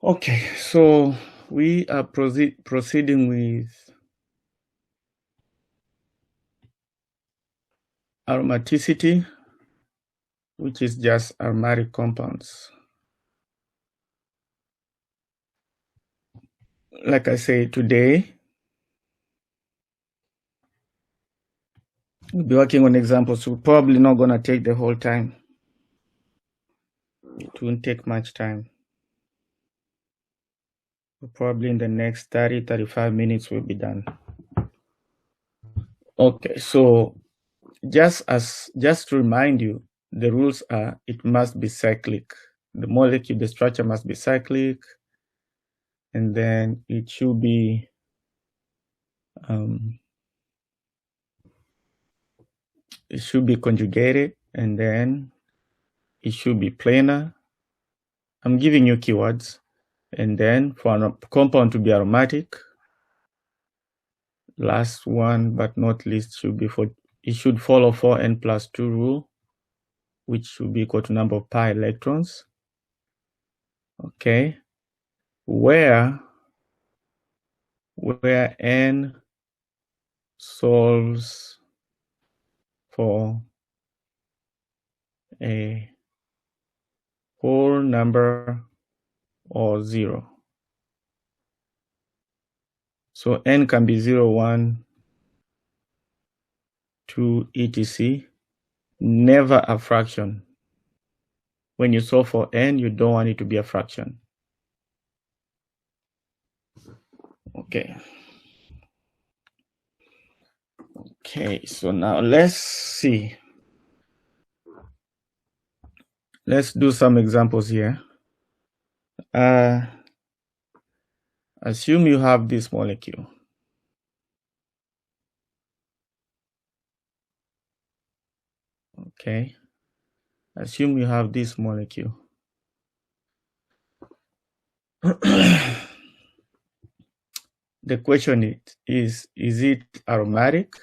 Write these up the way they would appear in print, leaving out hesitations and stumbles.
Okay, so we are proceeding with aromaticity, which is just aromatic compounds. Like I say, today we'll be working on examples. We're probably not going to take the whole time. It won't take much time. Probably in the next 30-35 minutes we'll be done. Okay, so just to remind you, the rules are it must be cyclic. The molecule, the structure must be cyclic, and then it should be conjugated, and then it should be planar. I'm giving you keywords. And then for a compound to be aromatic, last one but not least should be it should follow 4n+2 rule, which should be equal to number of pi electrons. Okay, where n solves for a whole number or 0. So n can be 0, 1, 2, etc. Never a fraction. When you solve for n, you don't want it to be a fraction. Okay. Okay, so now let's see. Let's do some examples here. Assume you have this molecule. Okay. Assume you have this molecule. The question is it aromatic?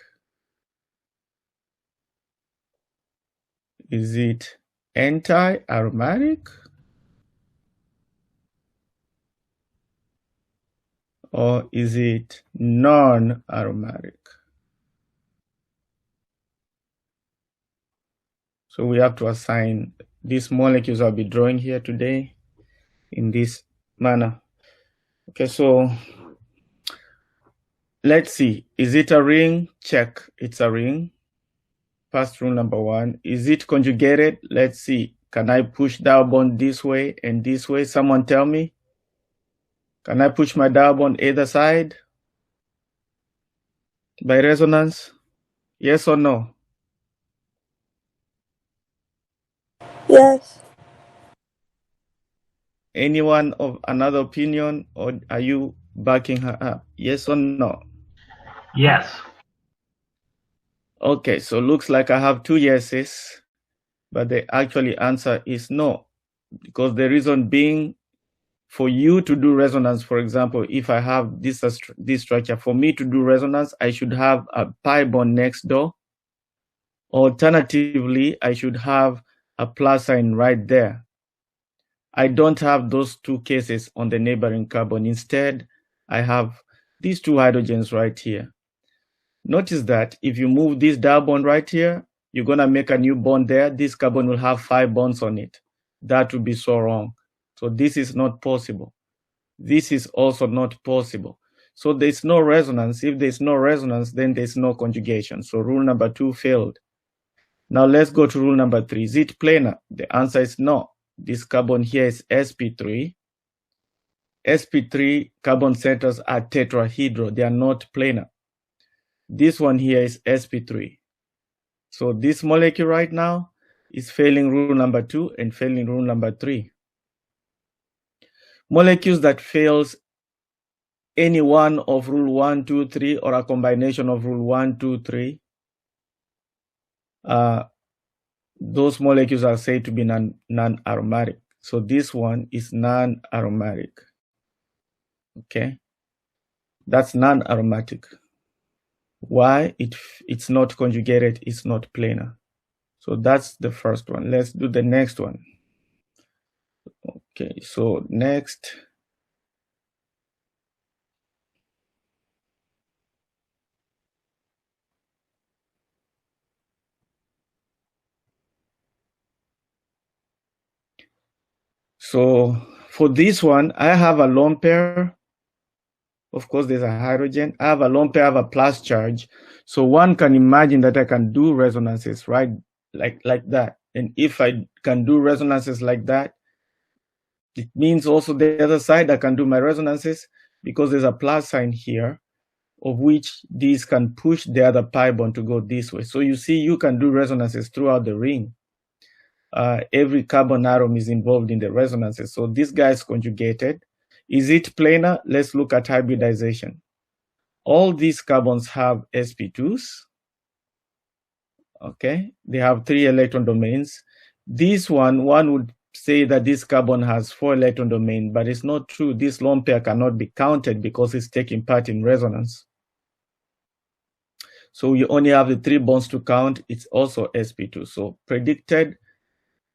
Is it anti-aromatic? Or is it non-aromatic? So we have to assign these molecules I'll be drawing here today in this manner. Okay, so let's see. Is it a ring? Check. It's a ring. First rule number 1. Is it conjugated? Let's see. Can I push double bond this way and this way? Someone tell me. Can I push my double bond either side by resonance? Yes or no? Yes. Anyone of another opinion, or are you backing her up? Yes or no? Yes. Okay, so looks like I have 2 yeses, but the actually answer is no, because the reason being, for you to do resonance, for example, if I have this structure, for me to do resonance, I should have a pi bond next door. Alternatively, I should have a plus sign right there. I don't have those 2 cases on the neighboring carbon. Instead, I have these 2 hydrogens right here. Notice that if you move this double bond right here, you're going to make a new bond there. This carbon will have 5 bonds on it. That would be so wrong. So this is not possible. This is also not possible. So there's no resonance. If there's no resonance, then there's no conjugation. So rule number 2 failed. Now let's go to rule number 3. Is it planar? The answer is no. This carbon here is sp3. sp3 carbon centers are tetrahedral. They are not planar. This one here is sp3. So this molecule right now is failing rule number 2 and failing rule number 3. Molecules that fails any one of rule 1, 2, 3, or a combination of rule 1, 2, 3, those molecules are said to be non-aromatic. So this one is non-aromatic. Okay, that's non-aromatic. Why? It's not conjugated, it's not planar. So that's the first one. Let's do the next one. Okay, so next, So for this one, I have a lone pair. Of course, there's a hydrogen. I have a lone pair, I have a plus charge. So one can imagine that I can do resonances, right? Like that. And if I can do resonances like that, it means also the other side I can do my resonances because there's a plus sign here, of which these can push the other pi bond to go this way. So you see, you can do resonances throughout the ring. Every carbon atom is involved in the resonances. So this guy is conjugated. Is it planar? Let's look at hybridization. All these carbons have sp2s. Okay, they have 3 electron domains. This one would say that this carbon has 4 electron domains, but it's not true. This lone pair cannot be counted because it's taking part in resonance. So you only have the 3 bonds to count. It's also sp2. So predicted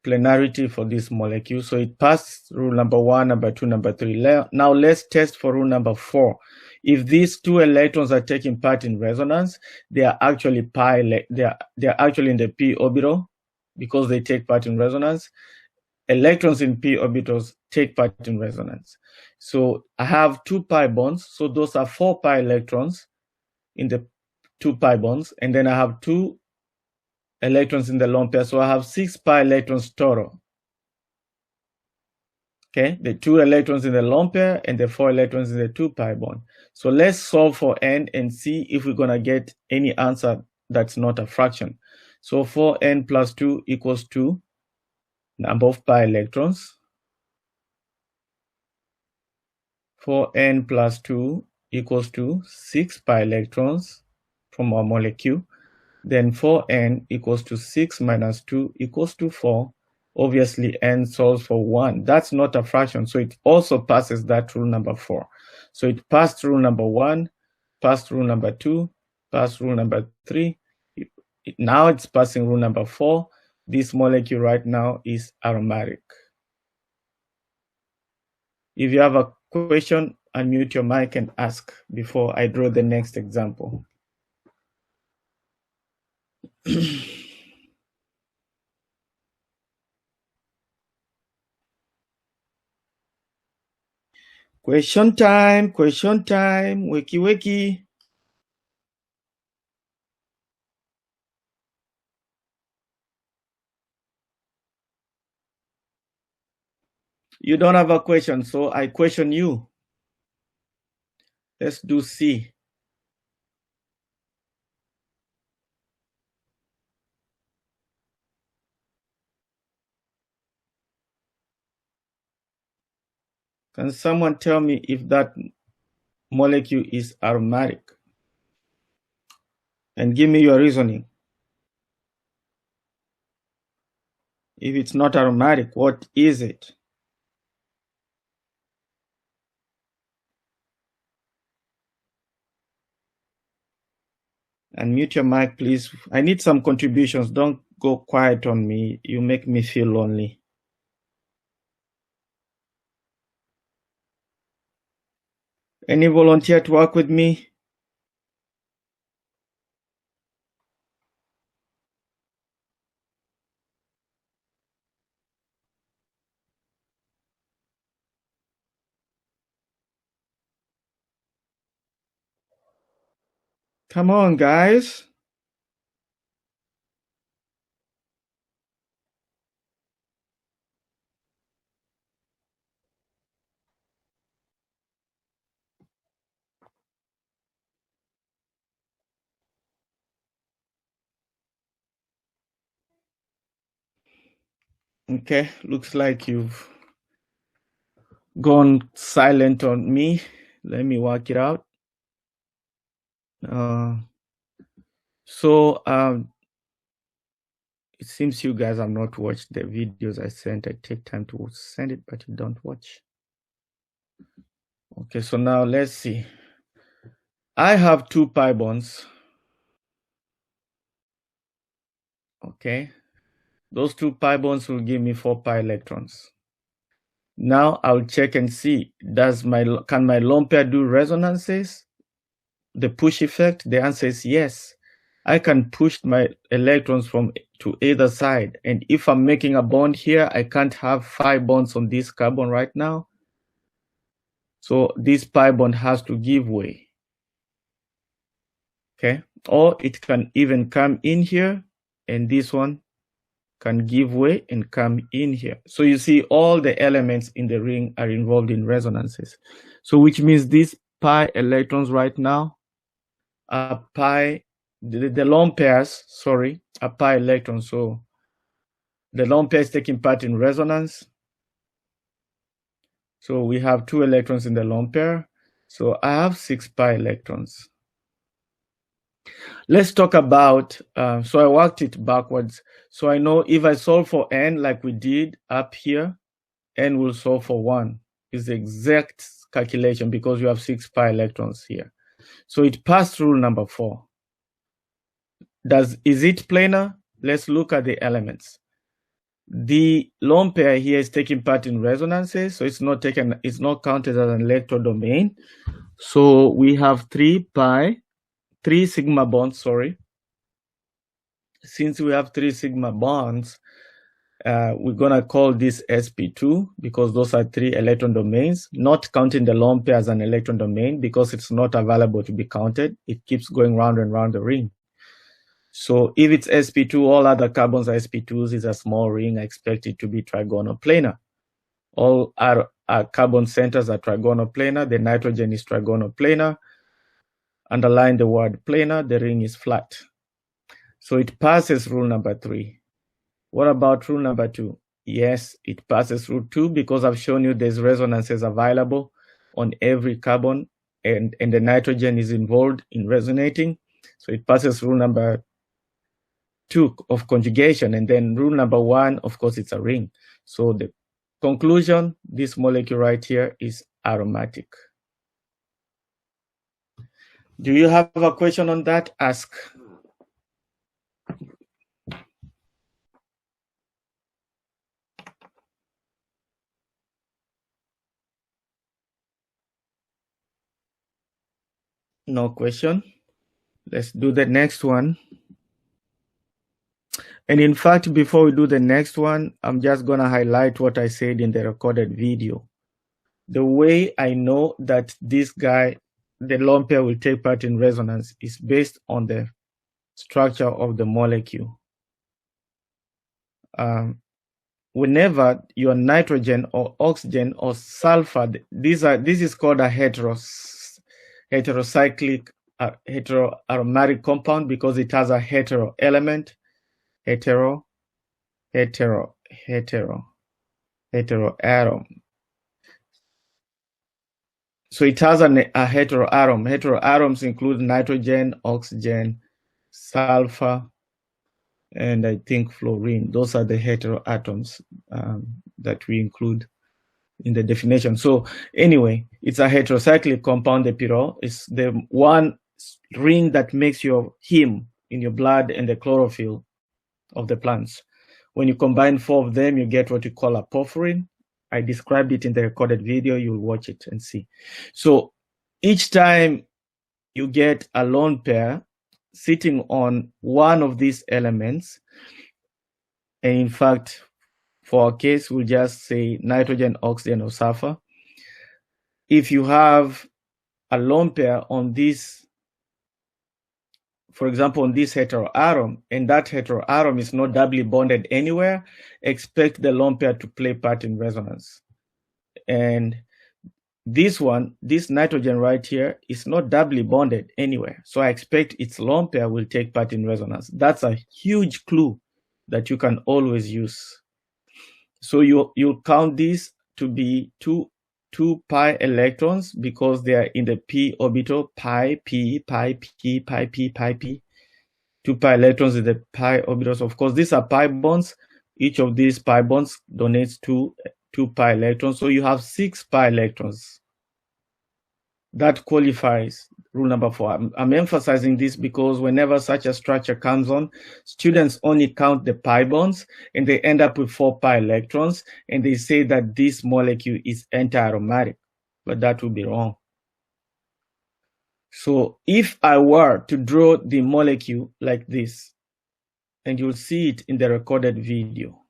planarity for this molecule. So it passed rule number 1, number 2, number 3. Now let's test for rule number 4. If these 2 electrons are taking part in resonance, they are actually they are actually in the p orbital because they take part in resonance. Electrons in p orbitals take part in resonance. So I have 2 pi bonds. So those are 4 pi electrons in the 2 pi bonds, and then I have 2 electrons in the lone pair. So I have 6 pi electrons total. Okay, the 2 electrons in the lone pair and the 4 electrons in the 2 pi bond. So let's solve for n and see if we're gonna get any answer that's not a fraction. So 4n plus 2 equals 2, number of pi electrons. 4n plus 2 equals to 6 pi electrons from our molecule. Then 4n equals to 6 minus 2 equals to 4. Obviously, n solves for 1. That's not a fraction, so it also passes that rule number 4. So it passed rule number 1, passed rule number 2, passed rule number 3. Now it's passing rule number 4. This molecule right now is aromatic. If you have a question, unmute your mic and ask before I draw the next example. Question time, wakey wakey. You don't have a question, so I question you. Let's do C. Can someone tell me if that molecule is aromatic? And give me your reasoning. If it's not aromatic, what is it? And mute your mic, please. I need some contributions. Don't go quiet on me. You make me feel lonely. Any volunteer to work with me? Come on, guys. Okay, looks like you've gone silent on me. Let me work it out. It seems you guys have not watched the videos I sent. I take time to send it, but you don't watch. Okay, so now let's see. I have 2 pi bonds. Okay, those 2 pi bonds will give me 4 pi electrons. Now I'll check and see, can my lone pair do resonances? The push effect, the answer is yes. I can push my electrons to either side. And if I'm making a bond here, I can't have 5 bonds on this carbon right now. So this pi bond has to give way. Okay, or it can even come in here, and this one can give way and come in here. So you see all the elements in the ring are involved in resonances. So which means these pi electrons right now are pi, the lone pairs, sorry, are pi electrons. So the lone pair is taking part in resonance. So we have 2 electrons in the lone pair. So I have 6 pi electrons. Let's talk about, so I worked it backwards. So I know if I solve for n like we did up here, n will solve for 1. Is the exact calculation because you have 6 pi electrons here. So it passed rule number 4. Is it planar? Let's look at the elements. The lone pair here is taking part in resonances, so it's not counted as an electron domain. So we have 3 sigma bonds, sorry. Since we have 3 sigma bonds, we're gonna call this sp2 because those are 3 electron domains, not counting the lone pair as an electron domain because it's not available to be counted. It keeps going round and round the ring. So if it's sp2, all other carbons are sp2s, is a small ring. I expect it to be trigonal planar. All our carbon centers are trigonal planar. The nitrogen is trigonal planar. Underline the word planar, the ring is flat. So it passes rule number 3. What about rule number 2? Yes, it passes rule 2 because I've shown you there's resonances available on every carbon and the nitrogen is involved in resonating. So it passes rule number 2 of conjugation, and then rule number 1, of course, it's a ring. So the conclusion, this molecule right here is aromatic. Do you have a question on that? Ask. No question. Let's do the next one. And in fact, before we do the next one, I'm just going to highlight what I said in the recorded video. The way I know that this guy, the lone pair, will take part in resonance is based on the structure of the molecule. Whenever your nitrogen or oxygen or sulfur, this is called a heterocyclic heteroaromatic compound because it has a hetero element. Hetero atom. So it has a heteroatom. Heteroatoms include nitrogen, oxygen, sulfur, and I think fluorine. Those are the heteroatoms that we include in the definition. So anyway, it's a heterocyclic compound. The pyrrole is the one ring that makes your heme in your blood and the chlorophyll of the plants. When you combine 4 of them, you get what you call a porphyrin. I described it in the recorded video. You'll watch it and see. So each time you get a lone pair sitting on one of these elements, and in fact, for our case, we'll just say nitrogen, oxygen, or sulfur. If you have a lone pair on this, for example, on this heteroatom, and that heteroatom is not doubly bonded anywhere, expect the lone pair to play part in resonance. And this one, this nitrogen right here, is not doubly bonded anywhere. So I expect its lone pair will take part in resonance. That's a huge clue that you can always use. So you count these to be two pi electrons because they are in the p orbital, pi, p, pi, p, pi, p, pi, p. 2 pi electrons in the pi orbitals. Of course, these are pi bonds. Each of these pi bonds donates two pi electrons. So you have 6 pi electrons. That qualifies rule number 4. I'm emphasizing this because whenever such a structure comes on, students only count the pi bonds and they end up with 4 pi electrons and they say that this molecule is anti-aromatic, but that would be wrong. So if I were to draw the molecule like this, and you'll see it in the recorded video.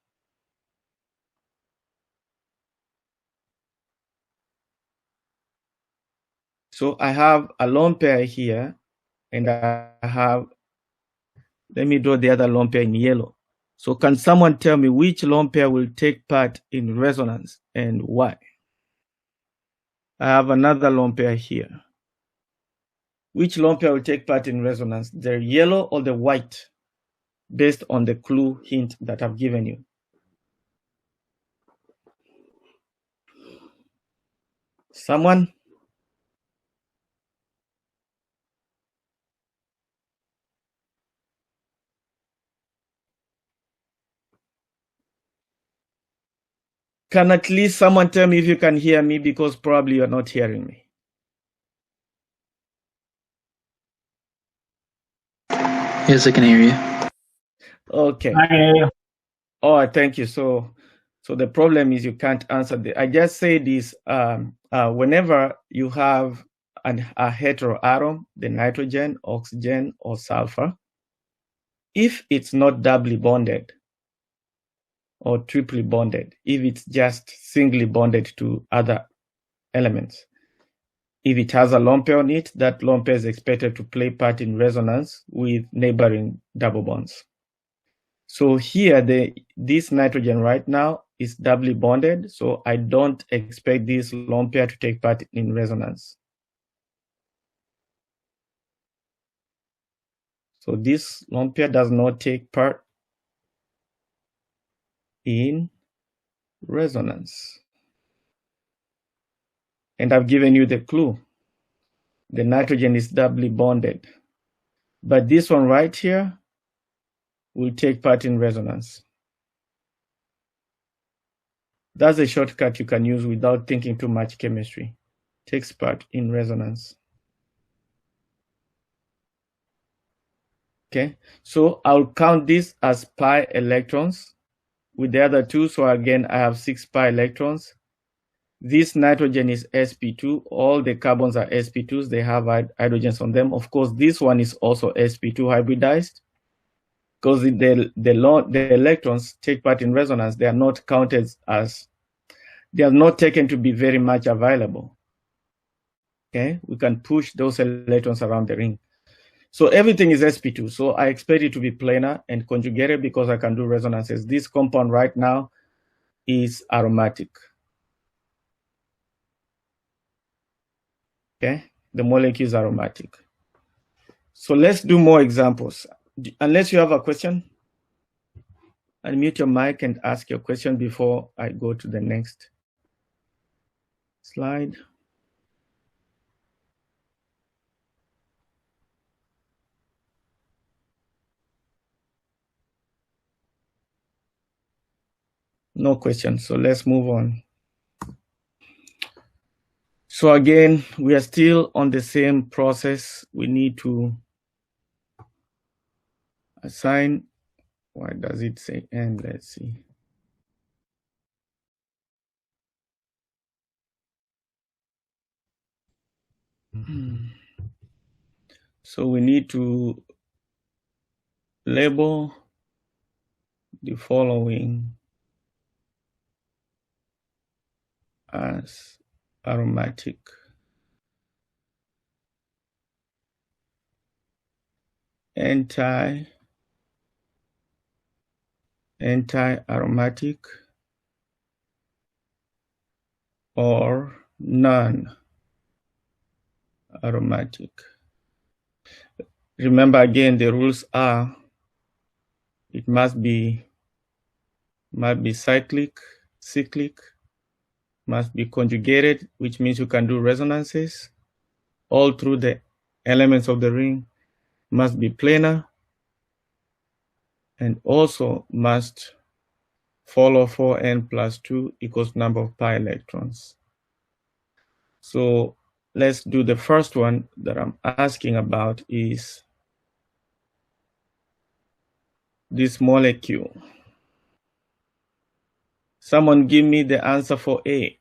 So I have a lone pair here, and I have, let me draw the other lone pair in yellow. So can someone tell me which lone pair will take part in resonance and why? I have another lone pair here. Which lone pair will take part in resonance, the yellow or the white, based on the clue hint that I've given you? Someone? Can at least someone tell me if you can hear me, because probably you're not hearing me. Yes, I can hear you. Okay. I hear you. Oh, thank you. So the problem is you can't answer I just say this, whenever you have a heteroatom, the nitrogen, oxygen, or sulfur, if it's not doubly bonded or triply bonded, if it's just singly bonded to other elements, if it has a lone pair on it, that lone pair is expected to play part in resonance with neighboring double bonds. So here, this nitrogen right now is doubly bonded, so I don't expect this lone pair to take part in resonance. So this lone pair does not take part in resonance. And I've given you the clue. The nitrogen is doubly bonded. But this one right here will take part in resonance. That's a shortcut you can use without thinking too much chemistry. Takes part in resonance. Okay, so I'll count this as pi electrons with the other two. So again, I have 6 pi electrons. This nitrogen is sp2. All the carbons are sp2s. They have hydrogens on them. Of course, this one is also sp2 hybridized, because the electrons take part in resonance. They are not counted as, they are not taken to be very much available. Okay, we can push those electrons around the ring. So everything is sp2. So I expect it to be planar and conjugated because I can do resonances. This compound right now is aromatic. Okay, the molecule is aromatic. So let's do more examples. Unless you have a question, unmute your mic and ask your question before I go to the next slide. No questions, so let's move on. So again, we are still on the same process. We need to assign, why does it say end? Let's see. So we need to label the following as aromatic. Anti-aromatic, or non-aromatic. Remember again, the rules are it must be cyclic, must be conjugated, which means you can do resonances all through the elements of the ring, must be planar, and also must follow 4n plus 2 equals number of pi electrons. So let's do the first one that I'm asking about is this molecule. Someone give me the answer for A.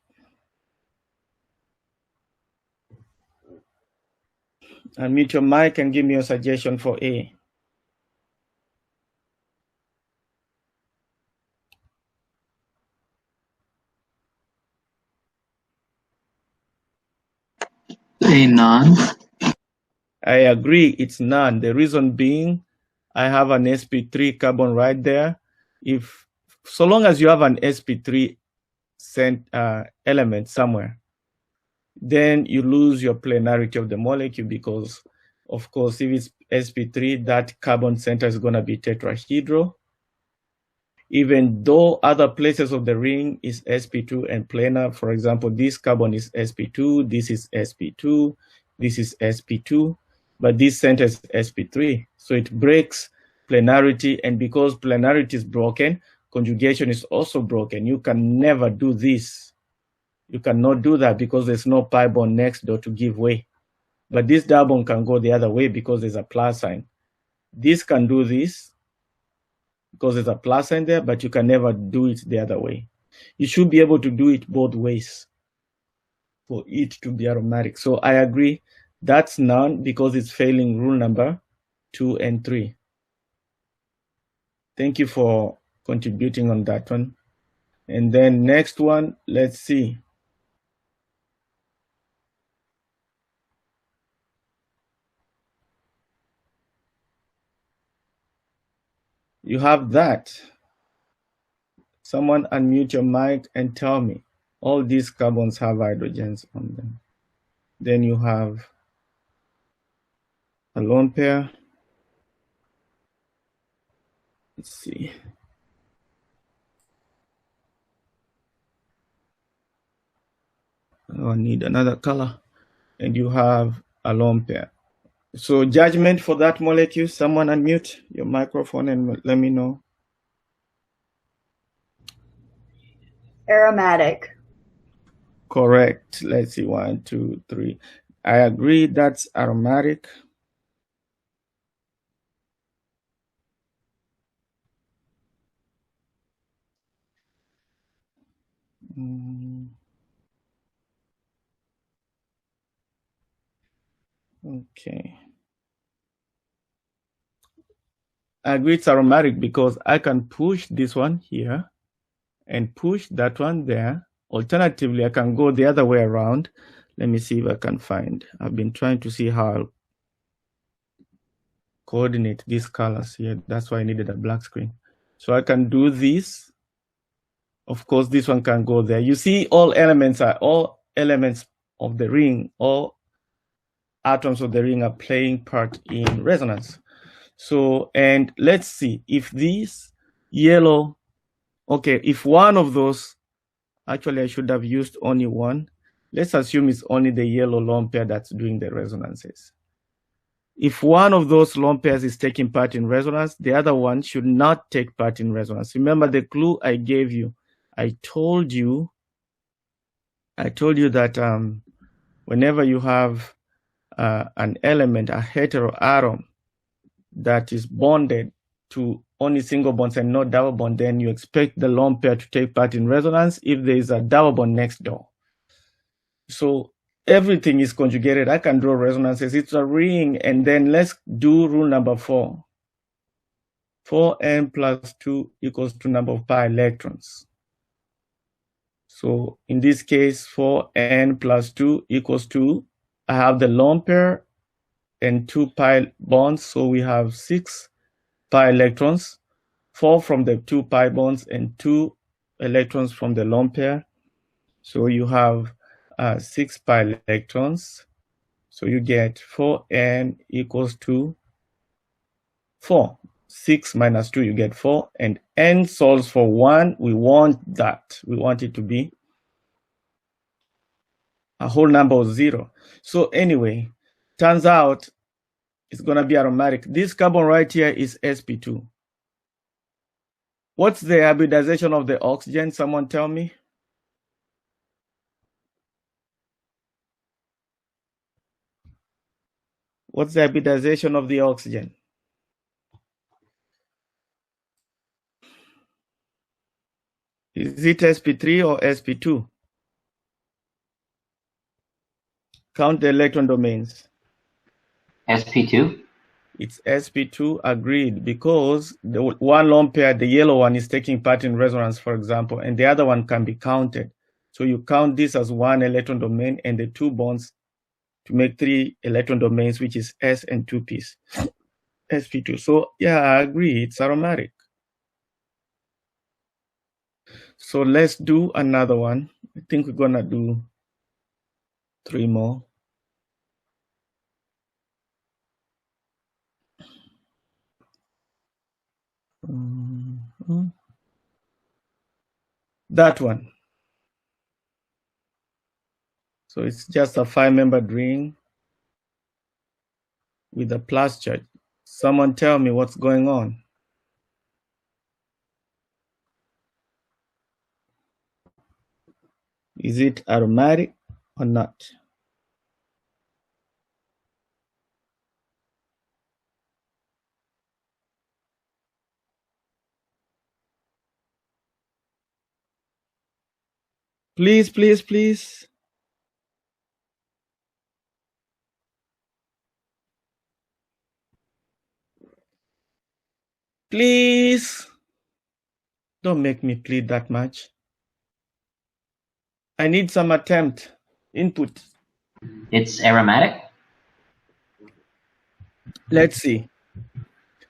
Unmute your mic and give me a suggestion for A. A none. I agree, it's none. The reason being, I have an sp3 carbon right there. So long as you have an sp3 element somewhere, then you lose your planarity of the molecule because, of course, if it's sp3, that carbon center is going to be tetrahedral. Even though other places of the ring is sp2 and planar, for example, this carbon is sp2, this is sp2, this is sp2, but this center is sp3. So it breaks planarity, and because planarity is broken, conjugation is also broken. You can never do this. You cannot do that because there's no pi bond next door to give way. But this double bond can go the other way because there's a plus sign. This can do this because there's a plus sign there, but you can never do it the other way. You should be able to do it both ways for it to be aromatic. So I agree, that's none because it's failing rule number 2 and 3. Thank you for contributing on that one. And then next one, let's see. You have that. Someone unmute your mic and tell me. All these carbons have hydrogens on them. Then you have a lone pair. Let's see. I need another color. And you have a lone pair. So judgment for that molecule, someone unmute your microphone and let me know. Aromatic. Correct. Let's see, 1, 2, 3. I agree, that's aromatic. Okay. I agree it's aromatic because I can push this one here and push that one there. Alternatively, I can go the other way around. Let me see if I can find. I've been trying to see how I'll coordinate these colors here. That's why I needed a black screen. So I can do this. Of course, this one can go there. You see, all elements of the ring, all atoms of the ring are playing part in resonance. So, and let's see if these yellow, okay, if one of those, actually I should have used only one. Let's assume it's only the yellow lone pair that's doing the resonances. If one of those lone pairs is taking part in resonance, the other one should not take part in resonance. Remember the clue I gave you. I told you that whenever you have an element, a heteroatom that is bonded to only single bonds and not double bond, then you expect the lone pair to take part in resonance if there is a double bond next door. So everything is conjugated. I can draw resonances. It's a ring. And then let's do rule number 4. 4n plus 2 equals to number of pi electrons. So in this case, 4n plus 2 equals to, I have the lone pair and 2 pi bonds. So we have 6 pi electrons, 4 from the 2 pi bonds and 2 electrons from the lone pair. So you have 6 pi electrons. So you get 4n equals to 4. 6 minus 2, you get 4. And n solves for 1. We want that. We want it to be a whole number of 0. So anyway, turns out it's going to be aromatic. This carbon right here is sp2. What's the hybridization of the oxygen? Someone tell me. What's the hybridization of the oxygen? Is it sp3 or sp2? Count the electron domains. sp2. It's sp2, agreed, because the one lone pair, the yellow one, is taking part in resonance, for example, and the other one can be counted. So you count this as one electron domain and the two bonds to make 3 electron domains, which is s and 2p's, sp2. So yeah, I agree, it's aromatic. So let's do another one. I think we're gonna do 3 more. That one. So it's just a 5-membered ring with a plus charge. Someone tell me what's going on. Is it aromatic or not? Please, please, please. Please. Don't make me plead that much. I need some attempt, input. It's aromatic. Let's see.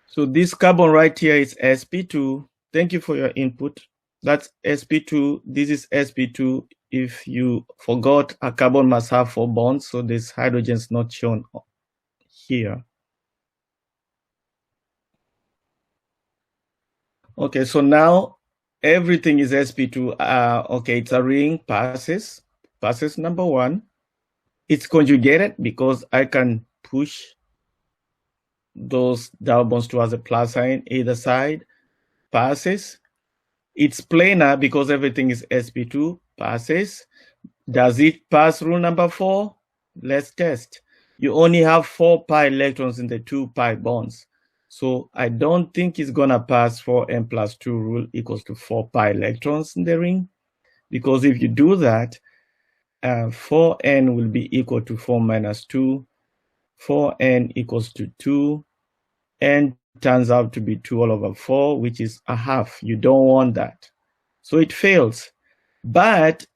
So this carbon right here is sp2. Thank you for your input. That's sp2. This is sp2. If you forgot, a carbon must have 4 bonds, so this hydrogen is not shown here. Okay, so now everything is sp2. Okay, it's a ring, passes number 1. It's conjugated because I can push those double bonds towards a plus sign either side, passes. It's planar because everything is sp2, passes. Does it pass rule number 4? Let's test. You only have 4 pi electrons in the 2 pi bonds. So I don't think it's gonna pass 4n plus 2 rule equals to 4 pi electrons in the ring. Because if you do that, 4n will be equal to 4 minus 2. 4n equals to 2. N turns out to be 2 all over 4, which is a half. You don't want that. So it fails. But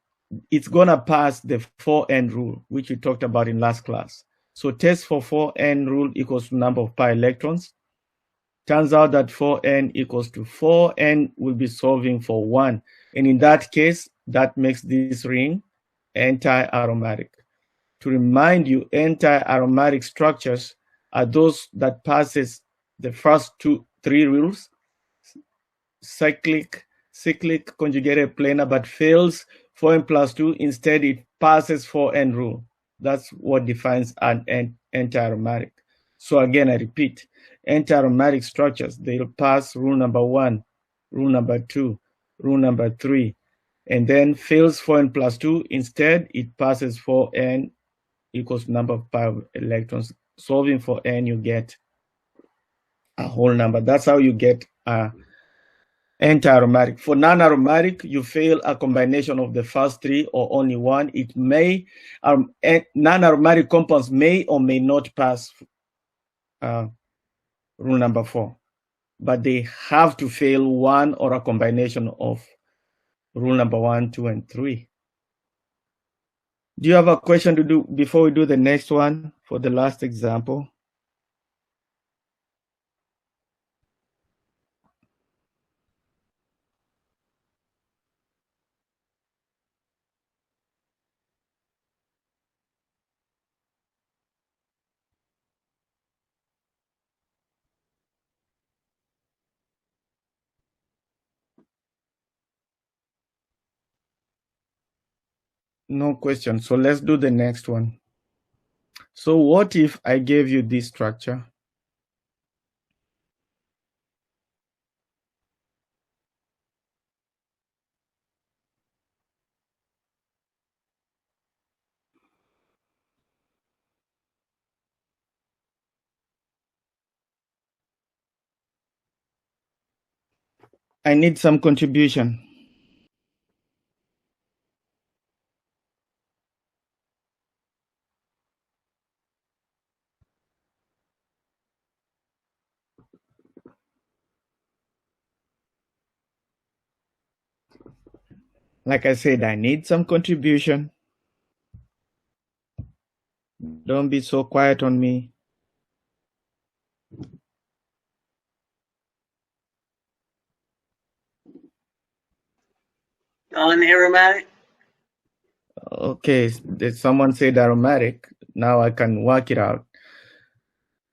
it's going to pass the 4n rule, which we talked about in last class. So test for 4n rule equals to number of pi electrons. Turns out that 4n equals to 4n will be solving for 1. And in that case, that makes this ring anti-aromatic. To remind you, anti-aromatic structures are those that passes the first 3 rules, cyclic, conjugated planar, but fails 4n plus 2. Instead, it passes 4n rule. That's what defines an anti-aromatic. So again, I repeat, anti-aromatic structures, they'll pass rule number 1, rule number 2, rule number 3, and then fails 4n plus 2. Instead, it passes 4n equals number of pi electrons. Solving for n, you get a whole number. That's how you get anti-aromatic. For non-aromatic, you fail a combination of the first 3 or only one. It may, non-aromatic compounds may or may not pass rule number 4, but they have to fail one or a combination of rule number 1, 2, and 3. Do you have a question to do before we do the next one for the last example? No question. So let's do the next one. So what if I gave you this structure? I need some contribution. Like I said, I need some contribution. Don't be so quiet on me. Non-aromatic? Okay, someone said aromatic. Now I can work it out.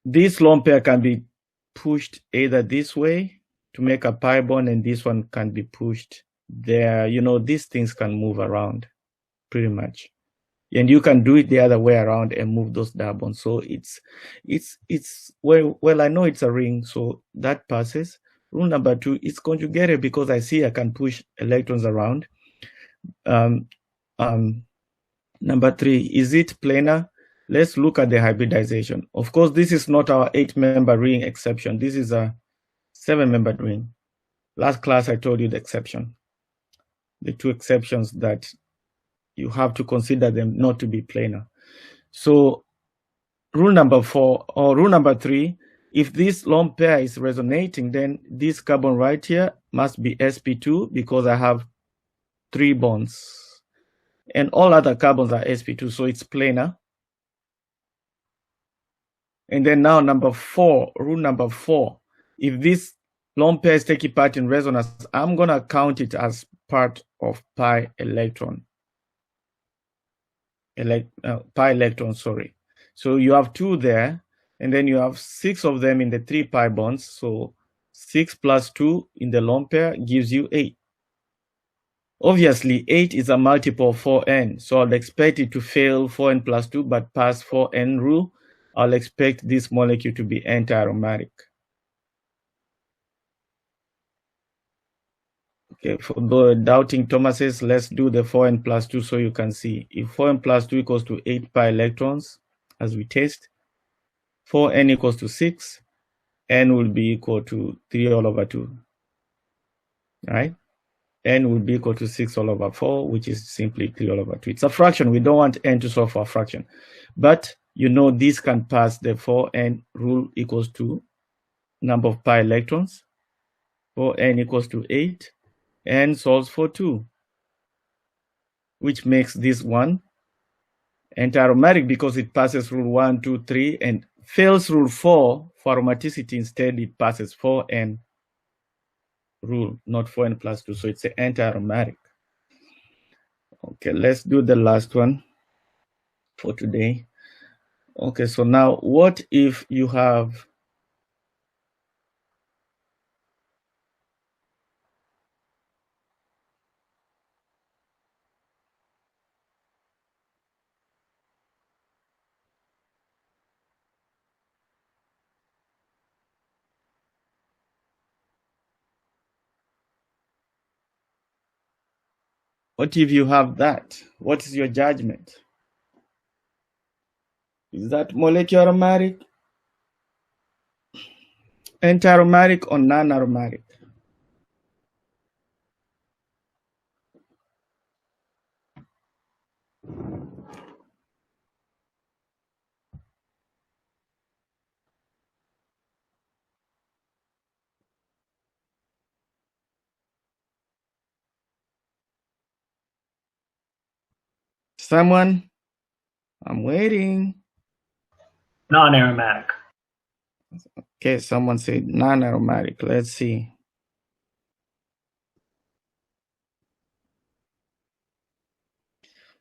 This lone pair can be pushed either this way to make a pi bond, and this one can be pushed there. You know, these things can move around pretty much. And you can do it the other way around and move those double bonds. So it's well, I know it's a ring, so that passes. Rule number 2, it's conjugated because I see I can push electrons around. Number 3, is it planar? Let's look at the hybridization. Of course, this is not our 8-member ring exception. This is a 7-member ring. Last class, I told you the exception. The 2 exceptions that you have to consider them not to be planar. So rule number 4 or rule number 3, if this lone pair is resonating, then this carbon right here must be sp2 because I have 3 bonds. And all other carbons are sp2, so it's planar. And then now number 4, rule number 4, if this lone pair is taking part in resonance, I'm going to count it as part of pi electron. Pi electron, sorry. So you have 2 there, and then you have 6 of them in the 3 pi bonds. So 6 plus 2 in the lone pair gives you 8. Obviously, 8 is a multiple of 4n, so I'll expect it to fail 4n plus 2, but pass 4n rule. I'll expect this molecule to be anti-aromatic. Okay, for the doubting Thomases, let's do the 4n plus 2 so you can see. If 4n plus 2 equals to 8 pi electrons, as we test, 4n equals to 6, n will be equal to 3 all over 2, right? N will be equal to 6 all over 4, which is simply 3 all over 2. It's a fraction. We don't want n to solve for a fraction. But you know this can pass the 4n rule equals to number of pi electrons. 4n equals to 8. N solves for 2, which makes this one anti-aromatic because it passes rule 1, 2, 3, and fails rule 4 for aromaticity. Instead, it passes 4n rule, not 4n plus 2. So it's an anti-aromatic. Okay, let's do the last one for today. Okay, so now what if you have that? What is your judgment? Is that molecular aromatic, anti-aromatic, or non-aromatic? Someone? I'm waiting. Non-aromatic. Okay, someone said non-aromatic. Let's see.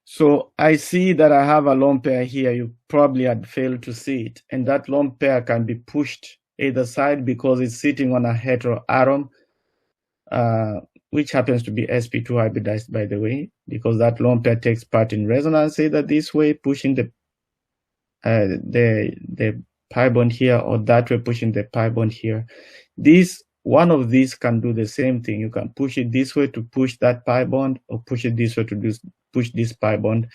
So I see that I have a lone pair here. You probably had failed to see it. And that lone pair can be pushed either side because it's sitting on a heteroatom, which happens to be sp2 hybridized, by the way, because that lone pair takes part in resonance either this way, pushing the pi bond here, or that way, pushing the pi bond here. One of these can do the same thing. You can push it this way to push that pi bond, or push it this way to push this pi bond.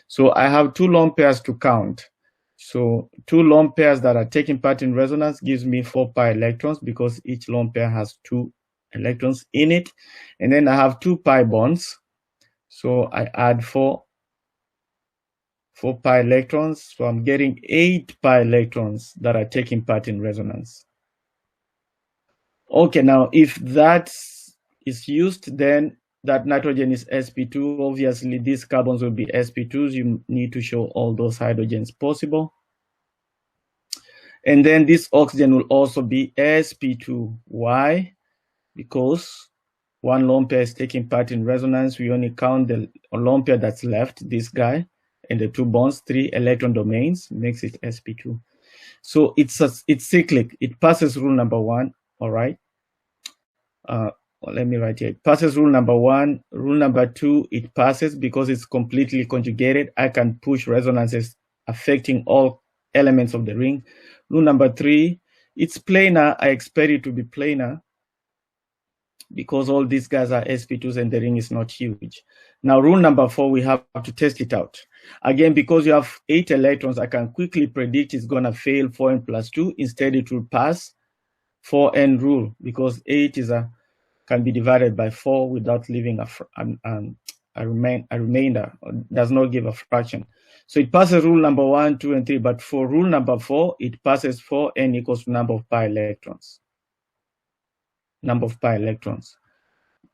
So I have 2 lone pairs to count. So 2 lone pairs that are taking part in resonance gives me 4 pi electrons because each lone pair has 2 electrons in it. And then I have 2 pi bonds. So I add 4 pi electrons. So I'm getting 8 pi electrons that are taking part in resonance. Okay, now if that is used, then that nitrogen is sp2, obviously these carbons will be sp2s. You need to show all those hydrogens possible. And then this oxygen will also be sp2. Why? Because one lone pair is taking part in resonance. We only count the lone pair that's left, this guy, and the 2 bonds, 3 electron domains, makes it sp2. So it's cyclic. It passes rule number 1, all right? Let me write here. It passes rule number 1. Rule number 2, it passes because it's completely conjugated. I can push resonances affecting all elements of the ring. Rule number 3, it's planar. I expect it to be planar because all these guys are sp2s and the ring is not huge. Now, rule number 4, we have to test it out. Again, because you have 8 electrons, I can quickly predict it's going to fail 4n plus 2. Instead, it will pass 4n rule because 8 can be divided by 4 without leaving a remainder, does not give a fraction. So it passes rule number 1, 2, and 3, but for rule number 4, it passes 4n equals to number of pi electrons. Number of pi electrons.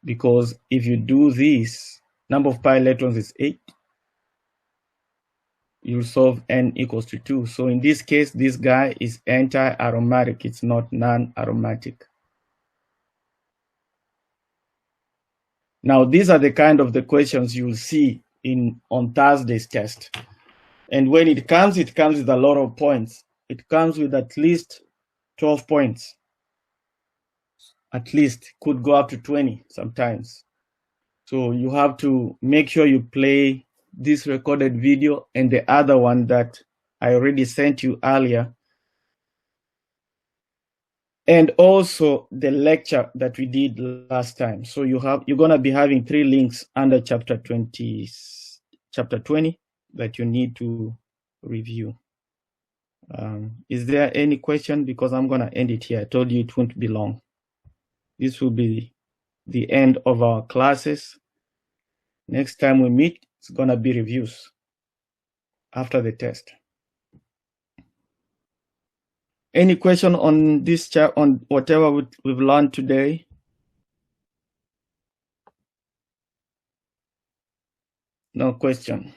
Because if you do this, number of pi electrons is 8. You solve n equals to 2. So in this case, this guy is anti-aromatic. It's not non-aromatic. Now, these are the kind of the questions you'll see on Thursday's test. And when it comes with a lot of points. It comes with at least 12 points. At least, could go up to 20 sometimes. So you have to make sure you play this recorded video and the other one that I already sent you earlier. And also the lecture that we did last time. So you're going to be having 3 links under chapter 20 that you need to review. Is there any question? Because I'm going to end it here. I told you it won't be long. This will be the end of our classes. Next time we meet, it's going to be reviews after the test. Any question on this on whatever we've learned today? No question.